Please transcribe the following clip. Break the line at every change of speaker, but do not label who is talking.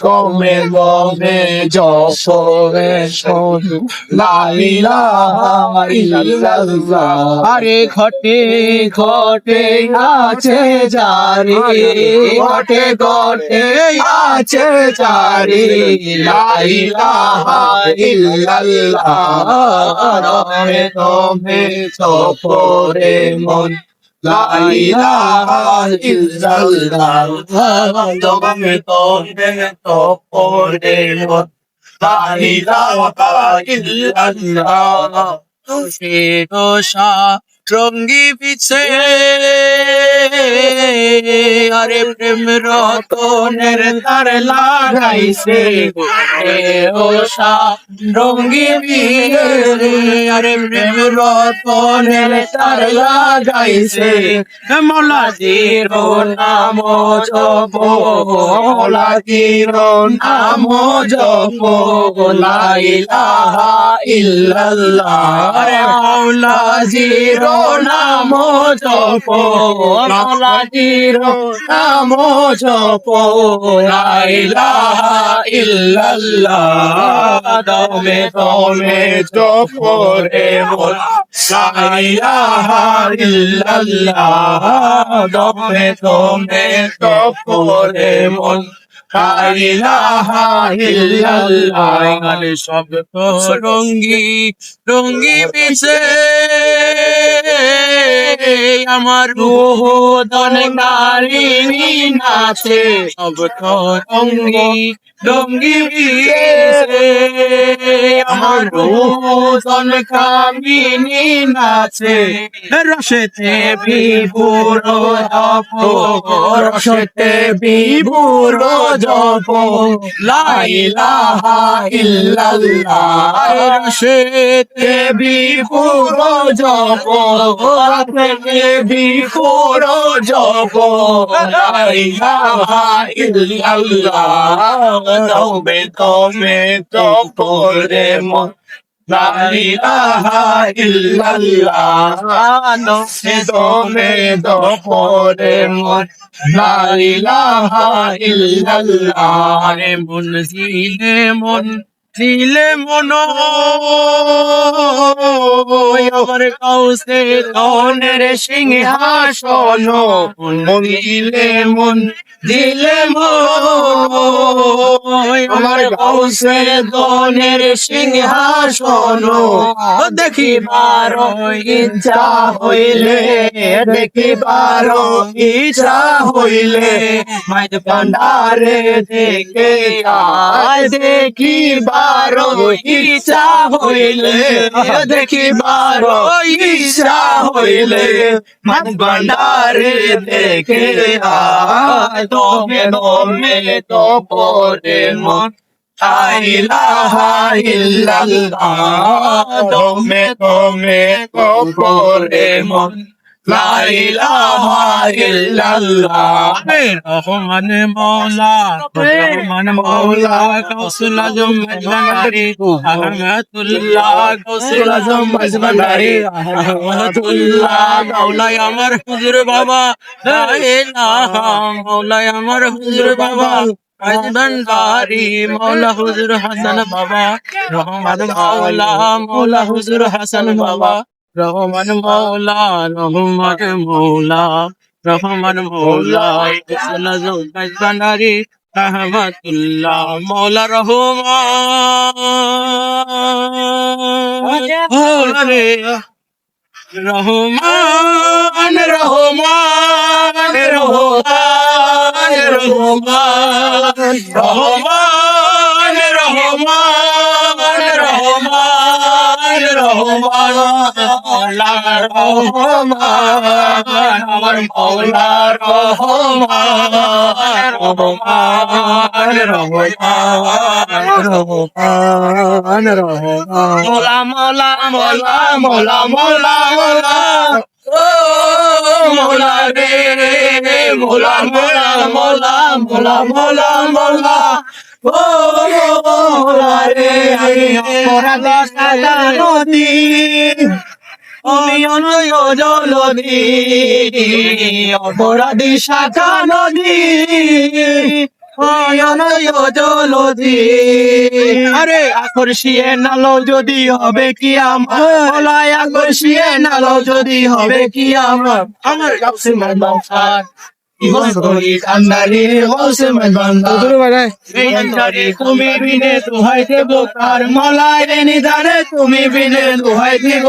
গমে গমে যশোরে শুধু লা ইলাহা ইল্লাল্লাহ।
আরে ঘটে ঘটে আছে জারি,
ঘটে ঘটে আছে জারি লা ইলাহা ইল্লাল্লাহ। রমে রমে সফরে মন লা ইলাহা ইল্লাল্লাহ। রমে রমে সফরে মন লা ইলাহা ইল্লাল্লাহ।
সে দোষা রঙ্গি পিছে আরে প্রেম রতনের তার লাগাইছে ওষা রঙ্গি পিছে আরে প্রেম রতনের তার লাগাইছে মোলাজির নাম জপ মোলাজির নাম জপ লা ইলাহা ইল্লাল্লাহ। আরে মৌলাজির নাম জপ মৌলাজির নাম জপ লা ইলাহা ইল্লাল্লাহ। দমে দমে জপ রে মন লা ইলাহা ইল্লাল্লাহ। দমে দমে জপ রে মন লা ইলাহা ইল্লাল্লাহ। গানে সব তো রঙ্গি রঙ্গি পিছে আমার রূহ দন নারী নাচে সব তো রঙ্গি রঙ্গি পিছে আমার রূহ দন কামিনী নাচে রসেতে বিভোর জপ রসেতে বিভোর জপ লা ইলাহা ইল্লাল্লাহ। রসেতে বিভোর জপ রসেতে বিভোর জপ লা ইলাহা ইল্লাল্লাহ। দমে দমে জপ রে মন লা ইলাহা ইল্লাল্লাহ। দমে দমে জপ রে মন লা ইলাহা ইল্লাল্লাহ। আরে মন ছিলে মন ছিলে মন আমার কাউসে তনের সিংহাসন মন দিলে মন দিলে মন আমার কাউসে তনের সিংহাসন দেখিবার ইচ্ছা হইলে দেখিবার ইচ্ছা হইলে মাইদ ভান্ডারে দেখে আয় দেখিবার ইচ্ছা হইলে দেখিবার ইচ্ছা হইলে মাইদ ভান্ডারে দেখে আয় দমে দমে তপরে মন লা ইলাহা ইল্লাল্লাহ। দমে দমে তপরে মন লা ইলাহা ইল্লাল্লাহ। রহমান মৌলা রহমান মৌলা গৌসুল আজম মজবারি আহমদুল্লাহ গৌসুল আজম মজবারি আহমদুল্লাহ। মৌলাই আমার হুজুর বাবা লা ইলাহা মৌলাই আমার হুজুর বাবা ভান্ডারি মৌলা হুজুর হাসান বাবা রহমান মৌলা মৌলা হুজুর হাসান বাবা রহমান মৌলা রহমান মৌলা রহমান মৌলা ভান্ডারি আহমদুল্লাহ মৌলা রহমান রে রহমান রহমান রহমান রহমান রহমান রহমান রহমান রহমান মৌলা রহমান আমার মৌলা রহমান রহমান রহমান রহমান মৌলা মৌলা মৌলা মৌলা মৌলা মৌলা ও মৌলা রে মৌলা মৌলা মৌলা মৌলা মৌলা মৌলা ও মৌলা রে মোরা দেশ নদী তুমি অনয় জলধি অপরাধী শাখা নদী অনয় জলধি আরে আকর্ষিয়ে নালো যদি হবে কি আমার আকর্ষিয়ে নালো যদি হবে কি আমার কাছে মানবাসার তুমি বিনে দোহাই দেব কার মলায় নিদানে তুমি বিনে দোহাই দেব